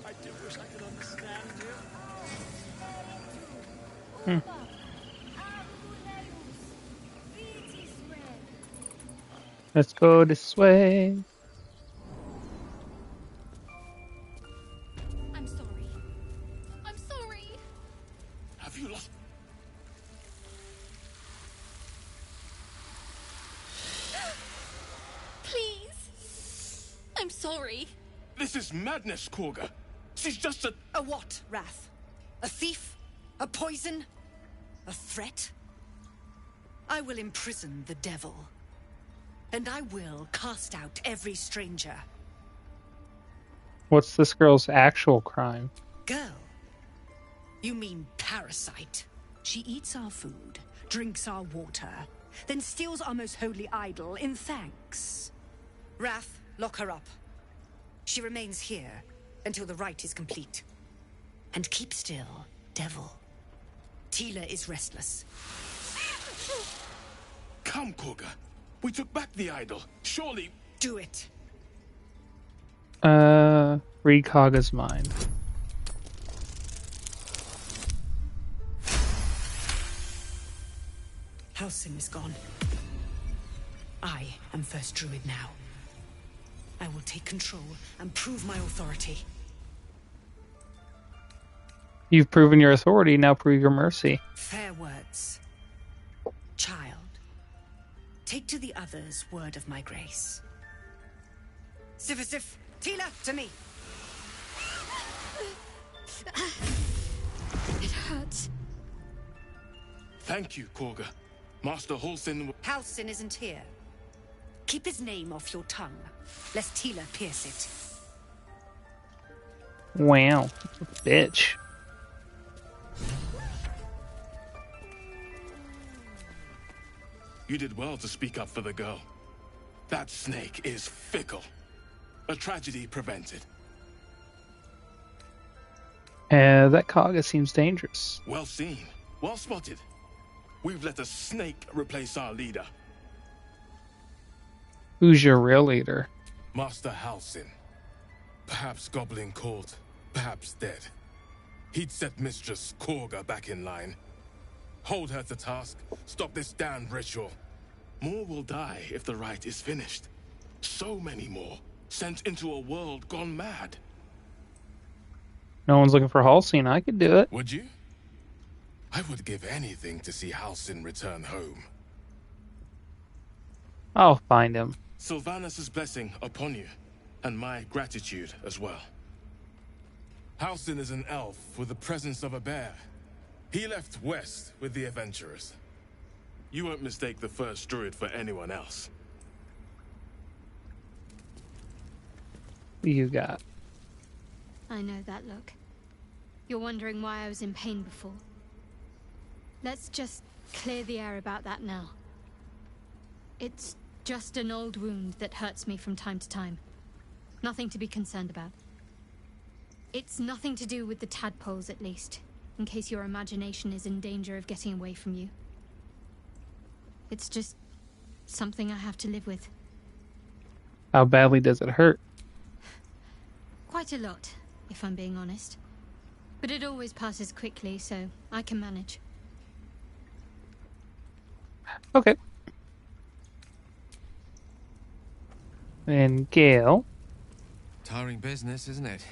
I do wish I could understand you. Hmm. Let's go this way. I'm sorry. I'm sorry. Have you lost? Please. I'm sorry. This is madness, Korga. She's just a... A what, Wrath? A thief? A poison? A threat? I will imprison the devil. And I will cast out every stranger. What's this girl's actual crime? Girl? You mean parasite? She eats our food, drinks our water, then steals our most holy idol in thanks. Wrath, lock her up. She remains here until the rite is complete. And keep still, devil. Tila is restless. Come, Korga. We took back the idol. Surely... Do it. Read Kaga's mind. Halsin is gone. I am first druid now. I will take control and prove my authority. You've proven your authority, now prove your mercy. Fair words. Child, take to the others word of my grace. Sif, Tila, to me. It hurts. Thank you, Korga. Master Halsin... Halsin isn't here. Keep his name off your tongue, lest Tila pierce it. Wow. Bitch. You did well to speak up for the girl. That snake is fickle. A tragedy prevented. That Kaga seems dangerous. Well seen. Well spotted. We've let a snake replace our leader. Who's your real leader? Master Halsin. Perhaps goblin caught, perhaps dead. He'd set Mistress Korga back in line. Hold her to task, stop this damned ritual. More will die if the rite is finished. So many more, sent into a world gone mad. No one's looking for Halcyon. I could do it. Would you? I would give anything to see Halcyon return home. I'll find him. Sylvanus' blessing upon you, and my gratitude as well. Halcyon is an elf with the presence of a bear. He left west with the adventurers. You won't mistake the first druid for anyone else. What you got? I know that look. You're wondering why I was in pain before. Let's just clear the air about that now. It's just an old wound that hurts me from time to time. Nothing to be concerned about. It's nothing to do with the tadpoles, at least, in case your imagination is in danger of getting away from you. It's just something I have to live with. How badly does it hurt? Quite a lot, if I'm being honest. But it always passes quickly, so I can manage. Okay. And Gale. Tiring business, isn't it?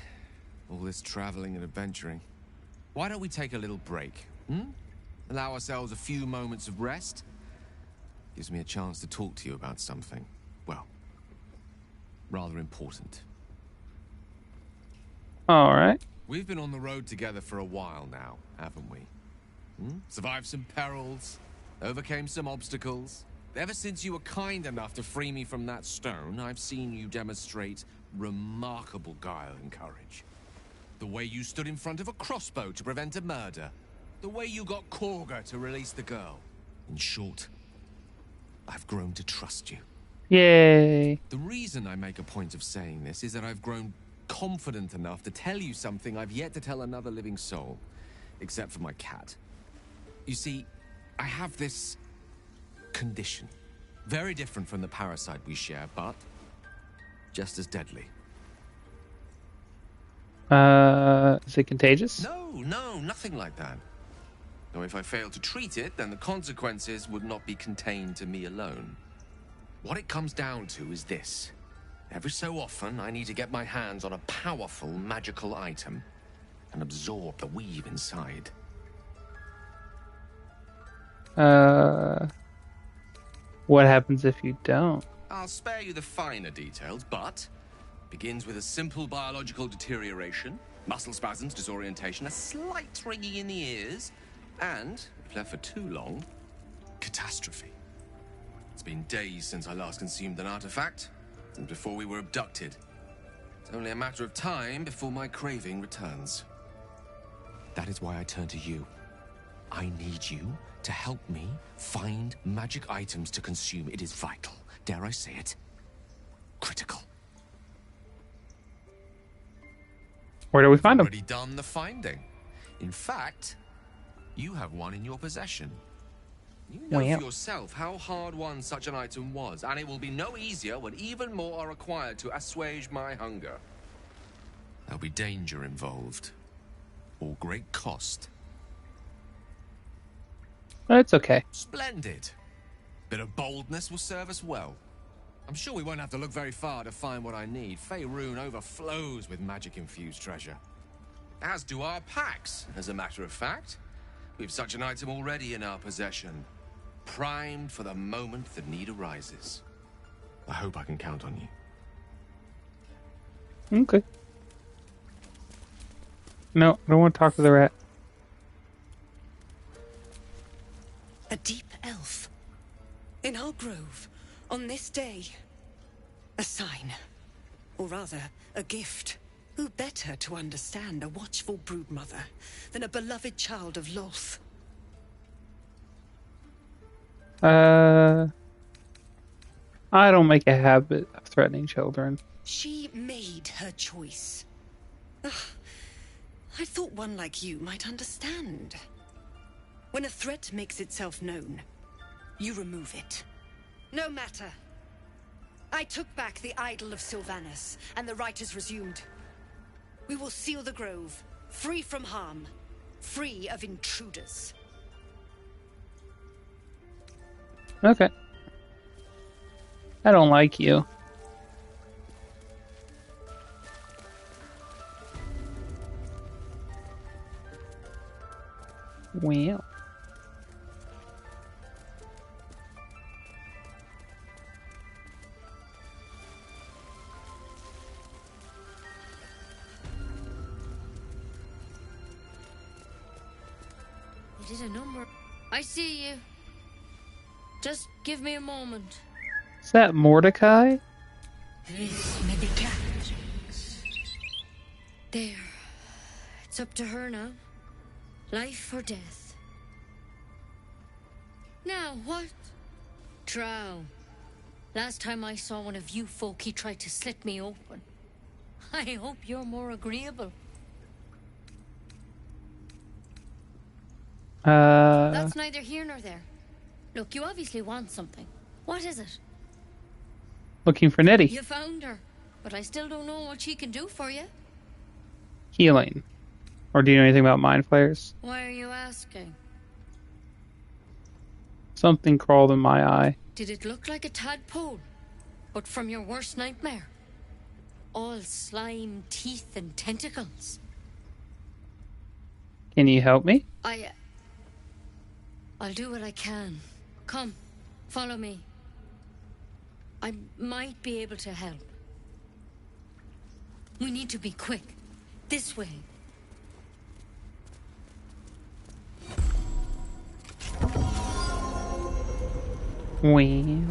All this traveling and adventuring. Why don't we take a little break? Allow ourselves a few moments of rest? Gives me a chance to talk to you about something, well, rather important. All right. We've been on the road together for a while now, haven't we? Survived some perils, overcame some obstacles. Ever since you were kind enough to free me from that stone, I've seen you demonstrate remarkable guile and courage. The way you stood in front of a crossbow to prevent a murder. The way you got Korga to release the girl. In short, I've grown to trust you. Yay. The reason I make a point of saying this is that I've grown confident enough to tell you something I've yet to tell another living soul, except for my cat. You see, I have this condition. Very different from the parasite we share, but just as deadly. Is it contagious? No, nothing like that. Though if I fail to treat it, then the consequences would not be contained to me alone. What it comes down to is this. Every so often, I need to get my hands on a powerful magical item and absorb the weave inside. What happens if you don't? I'll spare you the finer details, but it begins with a simple biological deterioration, muscle spasms, disorientation, a slight ringing in the ears, and, if left for too long, catastrophe. It's been days since I last consumed an artifact, since before we were abducted. It's only a matter of time before my craving returns. That is why I turn to you. I need you to help me find magic items to consume. It is vital. Dare I say it? Critical. Where do we find them? Already done the finding. In fact, you have one in your possession. You know for yourself how hard-won such an item was, and it will be no easier when even more are required to assuage my hunger. There'll be danger involved, or great cost. It's okay. Splendid. Bit of boldness will serve us well. I'm sure we won't have to look very far to find what I need. Faerun overflows with magic-infused treasure. As do our packs, as a matter of fact. We've such an item already in our possession. Primed for the moment the need arises. I hope I can count on you. Okay. No, I don't want to talk to the rat. A deep elf. In our grove, on this day. A sign. Or rather, a gift. Who better to understand a watchful broodmother than a beloved child of Loth? I don't make a habit of threatening children. She made her choice. Ugh, I thought one like you might understand. When a threat makes itself known, you remove it. No matter. I took back the idol of Sylvanas, and the rite is resumed. We will seal the grove, free from harm, free of intruders. Okay. I don't like you. Well. It is a number. I see you. Just give me a moment. Is that Mordecai? This may be Catherine's. There. It's up to her now. Life or death. Now, what? Drow. Last time I saw one of you folk, he tried to slit me open. I hope you're more agreeable. That's neither here nor there. Look, you obviously want something. What is it? Looking for Nettie. You found her, but I still don't know what she can do for you. Healing. Or do you know anything about mind flayers? Why are you asking? Something crawled in my eye. Did it look like a tadpole? But from your worst nightmare? All slime, teeth, and tentacles. Can you help me? I'll do what I can. Come, follow me. I might be able to help. We need to be quick. This way. Well.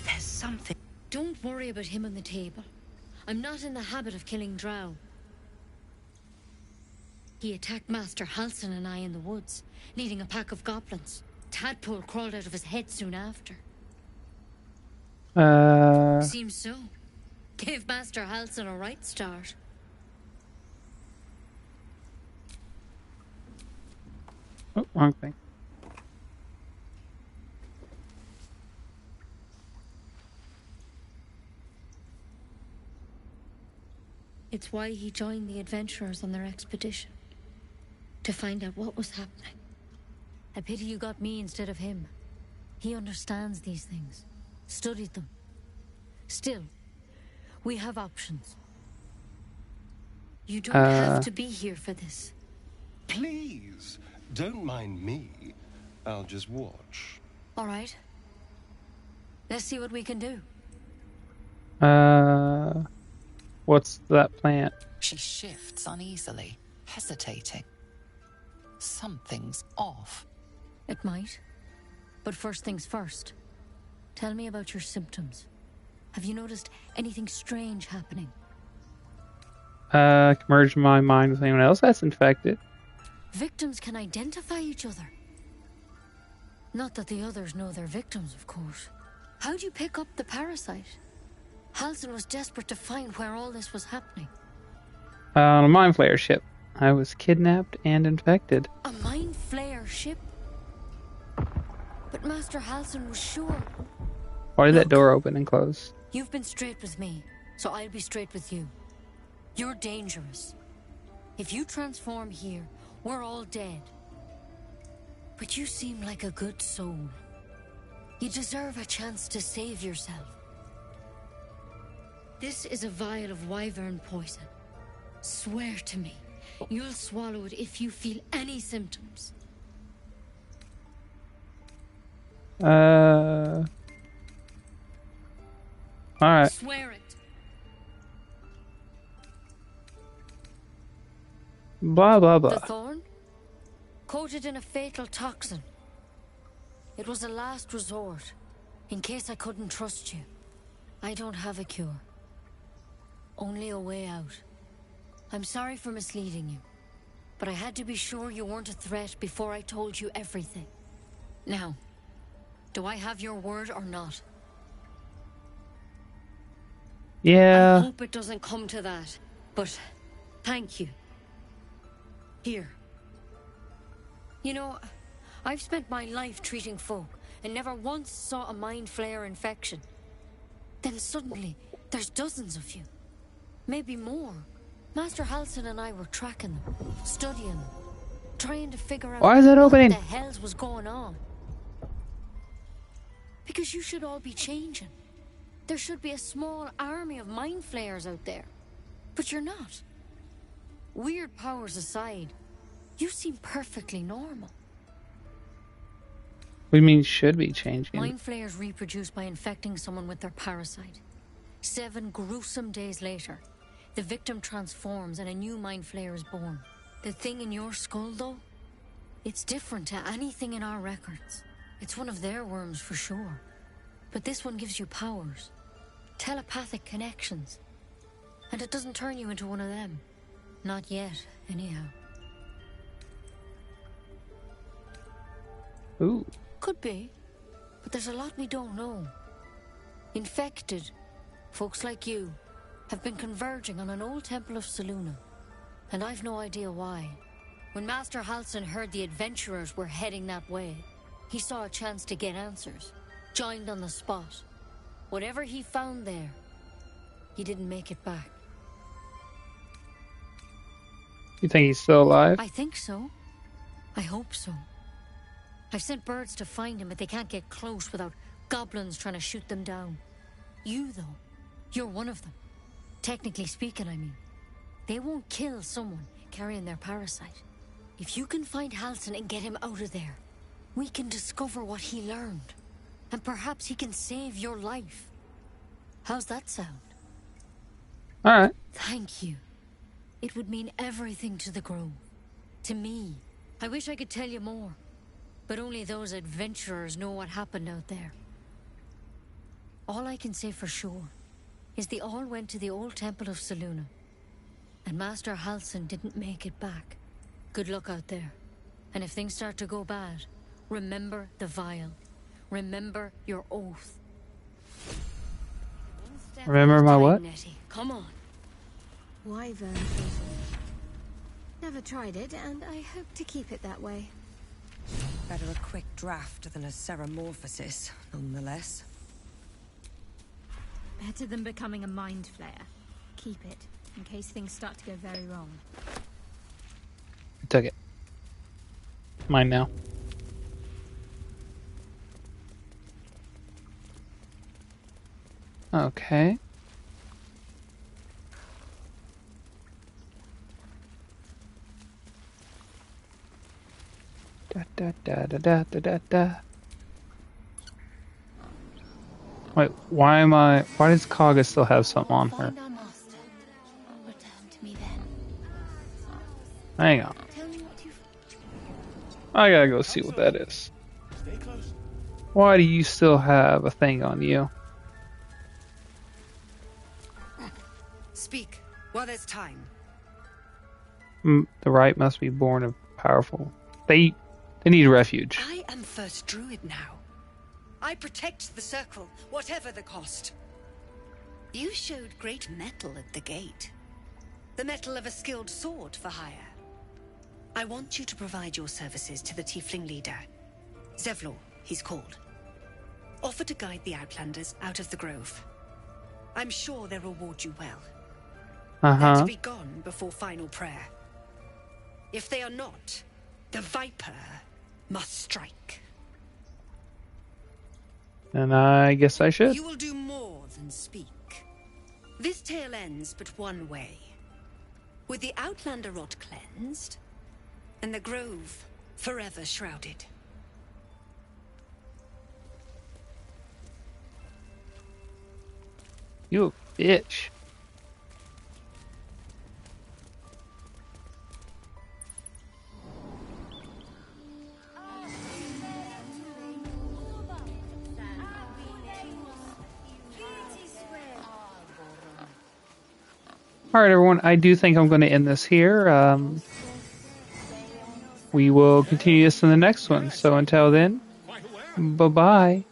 There's something. Don't worry about him on the table. I'm not in the habit of killing drow. He attacked Master Halsin and I in the woods, leading a pack of goblins. Tadpole crawled out of his head soon after. Seems so. Gave Master Halsin a right start. Oh, wrong thing. It's why he joined the adventurers on their expedition. To find out what was happening. A pity you got me instead of him. He understands these things. Studied them. Still, we have options. You don't have to be here for this. Please, don't mind me. I'll just watch. All right. Let's see what we can do. What's that plant? She shifts uneasily, hesitating. Something's off. It might. But first things first. Tell me about your symptoms. Have you noticed anything strange happening? Can merge my mind with anyone else that's infected. Victims can identify each other. Not that the others know they're victims, of course. How'd you pick up the parasite? Halsin was desperate to find where all this was happening. On a mind flayer ship. I was kidnapped and infected. A mind flayer ship? But Master Halsin was sure. Why did that door open and close? You've been straight with me, so I'll be straight with you. You're dangerous. If you transform here, we're all dead. But you seem like a good soul. You deserve a chance to save yourself. This is a vial of wyvern poison. Swear to me, you'll swallow it if you feel any symptoms. Alright. Swear it. Blah, blah, blah. The thorn? Coated in a fatal toxin. It was a last resort, in case I couldn't trust you. I don't have a cure. Only a way out. I'm sorry for misleading you, but I had to be sure you weren't a threat before I told you everything. Now, do I have your word or not? Yeah. I hope it doesn't come to that, but thank you. Here. You know, I've spent my life treating folk and never once saw a mind flayer infection. Then suddenly, there's dozens of you. Maybe more. Master Halsin and I were tracking them, studying them, trying to figure out Why is that opening? what the hells was going on. Because you should all be changing. There should be a small army of mind flayers out there. But you're not. Weird powers aside, you seem perfectly normal. What do you mean should be changing? Mind flayers reproduce by infecting someone with their parasite. 7 gruesome days later, the victim transforms and a new mind flayer is born. The thing in your skull, though, it's different to anything in our records. It's one of their worms for sure. But this one gives you powers. Telepathic connections. And it doesn't turn you into one of them. Not yet, anyhow. Ooh. Could be. But there's a lot we don't know. Infected, folks like you, have been converging on an old temple of Selûne. And I've no idea why. When Master Halsin heard the adventurers were heading that way, he saw a chance to get answers. Joined on the spot. Whatever he found there, he didn't make it back. You think he's still alive? I think so. I hope so. I've sent birds to find him, but they can't get close without goblins trying to shoot them down. You, though, you're one of them. Technically speaking, I mean. They won't kill someone carrying their parasite. If you can find Halsin and get him out of there, we can discover what he learned. And perhaps he can save your life. How's that sound? Alright. Thank you. It would mean everything to the Grove. To me. I wish I could tell you more. But only those adventurers know what happened out there. All I can say for sure is they all went to the old temple of Selûne. And Master Halsin didn't make it back. Good luck out there. And if things start to go bad, remember the vial. Remember your oath. Remember my what? Nettie, come on. Wyvern poison. Never tried it, and I hope to keep it that way. Better a quick draft than a ceramorphosis, nonetheless. Better than becoming a mind flayer. Keep it, in case things start to go very wrong. I took it. Mine now. Okay. Da da da da da da da da. Wait, why does Kaga still have something on her? Find our master. Return to me then. Hang on. Tell me what you've... I gotta go see what that is. Why do you still have a thing on you? Speak, while there's time. The right must be born of powerful. They need refuge. I am first druid now. I protect the circle, whatever the cost. You showed great mettle at the gate. The mettle of a skilled sword for hire. I want you to provide your services to the tiefling leader. Zevlor, he's called. Offer to guide the Outlanders out of the grove. I'm sure they'll reward you well. They're to be gone before final prayer. If they are not, the Viper must strike. And I guess I should. You will do more than speak. This tale ends but one way. With the Outlander rot cleansed, and the grove forever shrouded. You a bitch. Alright everyone, I do think I'm going to end this here. We will continue this in the next one. So until then, bye-bye.